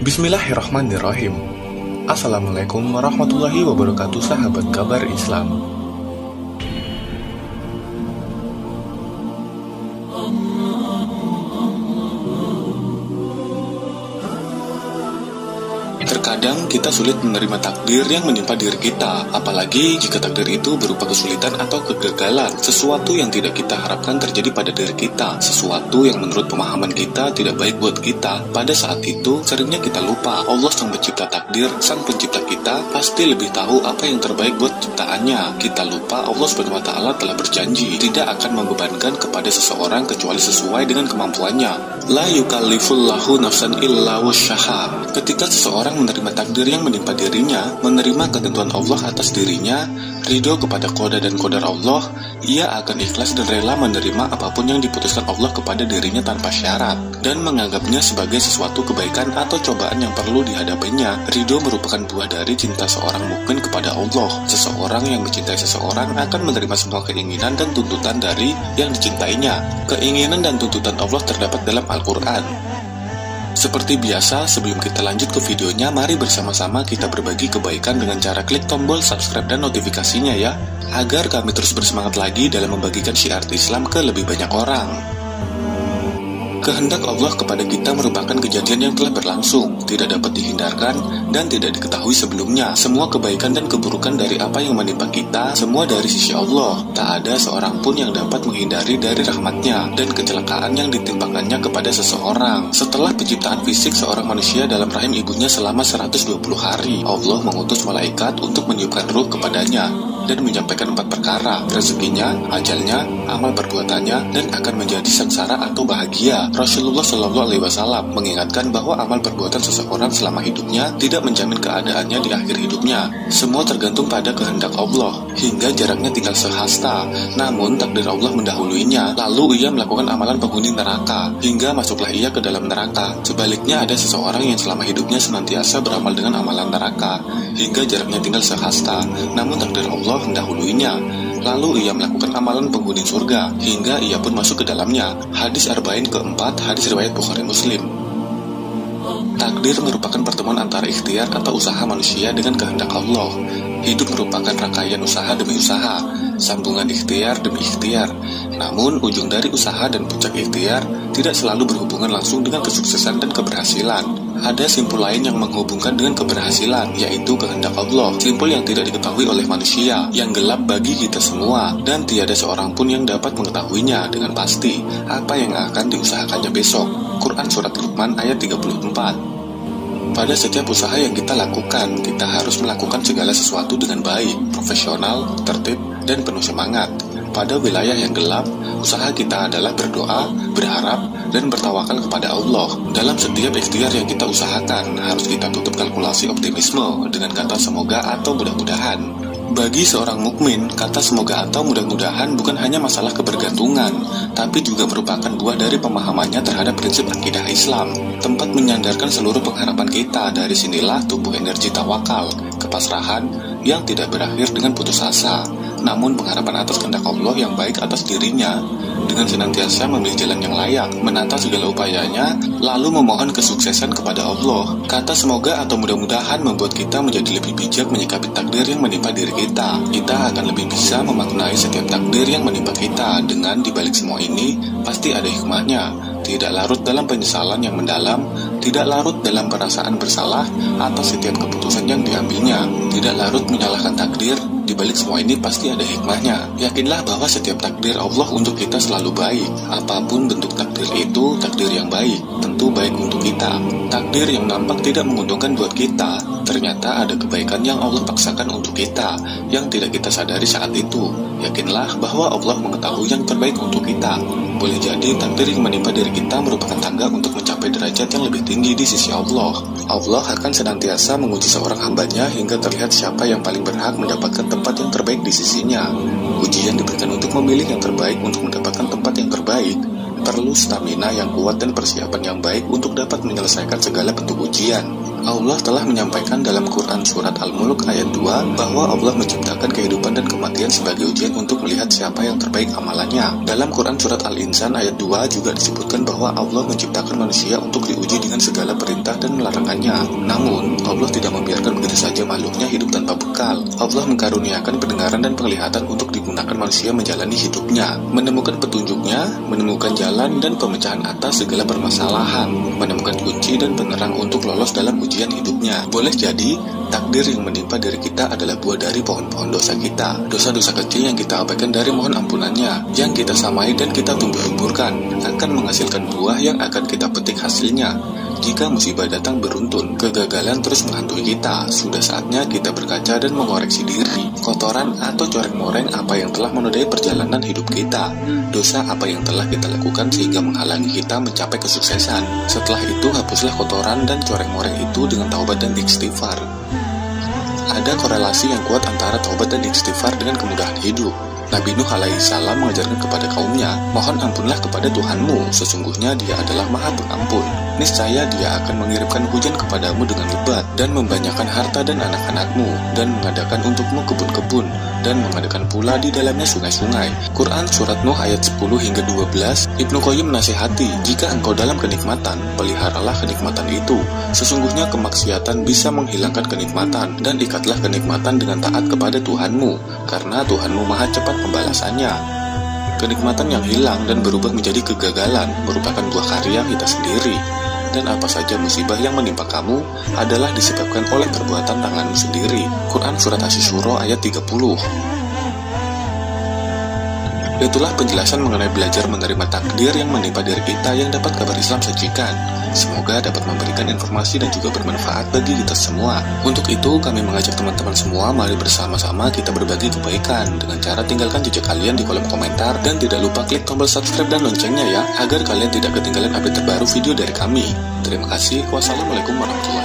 Bismillahirrahmanirrahim. Assalamualaikum warahmatullahi wabarakatuh, sahabat kabar Islam. Terkadang kita sulit menerima takdir yang menimpa diri kita, apalagi jika takdir itu berupa kesulitan atau kegagalan, sesuatu yang tidak kita harapkan terjadi pada diri kita, sesuatu yang menurut pemahaman kita tidak baik buat kita. Pada saat itu, seringnya kita lupa Allah sang pencipta takdir, sang pencipta kita pasti lebih tahu apa yang terbaik buat ciptaannya. Kita lupa Allah SWT telah berjanji tidak akan membebankan kepada seseorang kecuali sesuai dengan kemampuannya. La yukallifullahu nafsan illa wus'aha. Ketika seseorang menerima takdir yang menimpa dirinya, menerima ketentuan Allah atas dirinya, ridho kepada qada dan qadar Allah, ia akan ikhlas dan rela menerima apapun yang diputuskan Allah kepada dirinya tanpa syarat, dan menganggapnya sebagai sesuatu kebaikan atau cobaan yang perlu dihadapinya. Ridho merupakan buah dari cinta seorang mukmin kepada Allah. Seseorang yang mencintai seseorang akan menerima semua keinginan dan tuntutan dari yang dicintainya. Keinginan dan tuntutan Allah terdapat dalam Al-Quran. Seperti biasa, sebelum kita lanjut ke videonya, mari bersama-sama kita berbagi kebaikan dengan cara klik tombol subscribe dan notifikasinya ya, agar kami terus bersemangat lagi dalam membagikan syiar Islam ke lebih banyak orang. Kehendak Allah kepada kita merupakan kejadian yang telah berlangsung, tidak dapat dihindarkan, dan tidak diketahui sebelumnya. Semua kebaikan dan keburukan dari apa yang menimpa kita, semua dari sisi Allah. Tak ada seorang pun yang dapat menghindari dari rahmatnya, dan kecelakaan yang ditimpakannya kepada seseorang. Setelah penciptaan fisik seorang manusia dalam rahim ibunya selama 120 hari, Allah mengutus malaikat untuk meniupkan ruh kepadanya, dan menyampaikan 4 perkara: rezekinya, ajalnya, amal perbuatannya, dan akan menjadi sengsara atau bahagia. Rasulullah Shallallahu Alaihi Wasallam mengingatkan bahwa amal perbuatan seseorang selama hidupnya tidak menjamin keadaannya di akhir hidupnya. Semua tergantung pada kehendak Allah, hingga jaraknya tinggal sehasta. Namun takdir Allah mendahuluinya, lalu ia melakukan amalan penghuni neraka, hingga masuklah ia ke dalam neraka. Sebaliknya ada seseorang yang selama hidupnya senantiasa beramal dengan amalan neraka, hingga jaraknya tinggal sehasta. Namun takdir Allah mendahuluinya, lalu ia melakukan amalan penghuni surga, hingga ia pun masuk ke dalamnya. Hadis Arba'in keempat, hadis riwayat Bukhari Muslim. Takdir merupakan pertemuan antara ikhtiar atau usaha manusia dengan kehendak Allah. Hidup merupakan rangkaian usaha demi usaha, sambungan ikhtiar demi ikhtiar. Namun, ujung dari usaha dan puncak ikhtiar tidak selalu berhubungan langsung dengan kesuksesan dan keberhasilan. Ada simpul lain yang menghubungkan dengan keberhasilan, yaitu kehendak Allah. Simpul yang tidak diketahui oleh manusia, yang gelap bagi kita semua, dan tiada seorang pun yang dapat mengetahuinya dengan pasti apa yang akan diusahakannya besok. Quran Surat Luqman ayat 34. Pada setiap usaha yang kita lakukan, kita harus melakukan segala sesuatu dengan baik, profesional, tertib, dan penuh semangat. Pada wilayah yang gelap, usaha kita adalah berdoa, berharap, dan bertawakal kepada Allah. Dalam setiap ikhtiar yang kita usahakan, harus kita tutup kalkulasi optimisme dengan kata semoga atau mudah-mudahan. Bagi seorang mukmin, kata semoga atau mudah-mudahan bukan hanya masalah kebergantungan, tapi juga merupakan buah dari pemahamannya terhadap prinsip akidah Islam, tempat menyandarkan seluruh pengharapan kita. Dari sinilah tumbuh energi tawakal, kepasrahan yang tidak berakhir dengan putus asa, namun pengharapan atas kehendak Allah yang baik atas dirinya, dengan senantiasa memilih jalan yang layak, menata segala upayanya, lalu memohon kesuksesan kepada Allah. Kata semoga atau mudah-mudahan membuat kita menjadi lebih bijak menyikapi takdir yang menimpa diri kita. Kita akan lebih bisa memaknai setiap takdir yang menimpa kita. Dengan dibalik semua ini, pasti ada hikmahnya. Tidak larut dalam penyesalan yang mendalam, tidak larut dalam perasaan bersalah atas setiap keputusan yang diambilnya, tidak larut menyalahkan takdir. Di balik semua ini pasti ada hikmahnya. Yakinlah bahwa setiap takdir Allah untuk kita selalu baik. Apapun bentuk takdir itu, takdir yang baik, tentu baik untuk kita. Takdir yang nampak tidak menguntungkan buat kita, ternyata ada kebaikan yang Allah paksakan untuk kita, yang tidak kita sadari saat itu. Yakinlah bahwa Allah mengetahui yang terbaik untuk kita. Boleh jadi takdir yang menimpa diri kita merupakan tangga untuk mencapai derajat yang lebih tinggi di sisi Allah. Allah akan senantiasa menguji seorang hambanya hingga terlihat siapa yang paling berhak mendapatkan tempat yang terbaik di sisinya. Ujian diberikan untuk memilih yang terbaik untuk mendapatkan tempat yang terbaik. perlu stamina yang kuat dan persiapan yang baik untuk dapat menyelesaikan segala bentuk ujian. Allah telah menyampaikan dalam Quran Surat Al-Mulk ayat 2 bahwa Allah menciptakan kehidupan dan kematian sebagai ujian untuk melihat siapa yang terbaik amalannya. Dalam Quran Surat Al-Insan ayat 2 juga disebutkan bahwa Allah menciptakan manusia untuk diuji dengan segala perintah dan larangannya. Namun, Allah tidak membiarkan begitu saja makhluknya hidup tanpa bekal. Allah mengkaruniakan pendengaran dan penglihatan untuk digunakan manusia menjalani hidupnya, menemukan petunjuknya, menemukan jalan dan pemecahan atas segala permasalahan, menemukan kunci dan penerang untuk lolos dalam ujian hidupnya. Boleh jadi takdir yang menimpa diri kita adalah buah dari pohon-pohon dosa kita. Dosa-dosa kecil yang kita abaikan dari mohon ampunannya, yang kita samai dan kita tumbuh suburkan, akan menghasilkan buah yang akan kita petik hasilnya. Jika musibah datang beruntun, kegagalan terus menghantui kita, sudah saatnya kita berkaca dan mengoreksi diri. Kotoran atau corek-moreng apa yang telah menodai perjalanan hidup kita, dosa apa yang telah kita lakukan sehingga menghalangi kita mencapai kesuksesan. Setelah itu hapuslah kotoran dan corek-moreng itu dengan taubat dan istighfar. Ada korelasi yang kuat antara taubat dan istighfar dengan kemudahan hidup. Nabi Nuh alaihissalam mengajarkan kepada kaumnya, mohon ampunlah kepada Tuhanmu, sesungguhnya Dia adalah Maha Pengampun. Niscaya Dia akan mengirimkan hujan kepadamu dengan lebat, dan membanyakkan harta dan anak-anakmu, dan mengadakan untukmu kebun-kebun, dan mengadakan pula di dalamnya sungai-sungai. Quran Surat Nuh ayat 10 hingga 12, Ibnu Qayyim menasihati, jika engkau dalam kenikmatan, peliharalah kenikmatan itu. Sesungguhnya kemaksiatan bisa menghilangkan kenikmatan, dan ikatlah kenikmatan dengan taat kepada Tuhanmu, karena Tuhanmu Maha cepat pembalasannya. Kenikmatan yang hilang dan berubah menjadi kegagalan merupakan buah karya kita sendiri. Dan apa saja musibah yang menimpa kamu adalah disebabkan oleh perbuatan tanganmu sendiri. Quran Surat Asy-Syura ayat 30. Itulah penjelasan mengenai belajar menerima takdir yang menimpa diri kita yang dapat Kabar Islam sajikan. Semoga dapat memberikan informasi dan juga bermanfaat bagi kita semua. Untuk itu, kami mengajak teman-teman semua, mari bersama-sama kita berbagi kebaikan dengan cara tinggalkan jejak kalian di kolom komentar dan tidak lupa klik tombol subscribe dan loncengnya ya, agar kalian tidak ketinggalan update terbaru video dari kami. Terima kasih. Wassalamualaikum warahmatullahi wabarakatuh.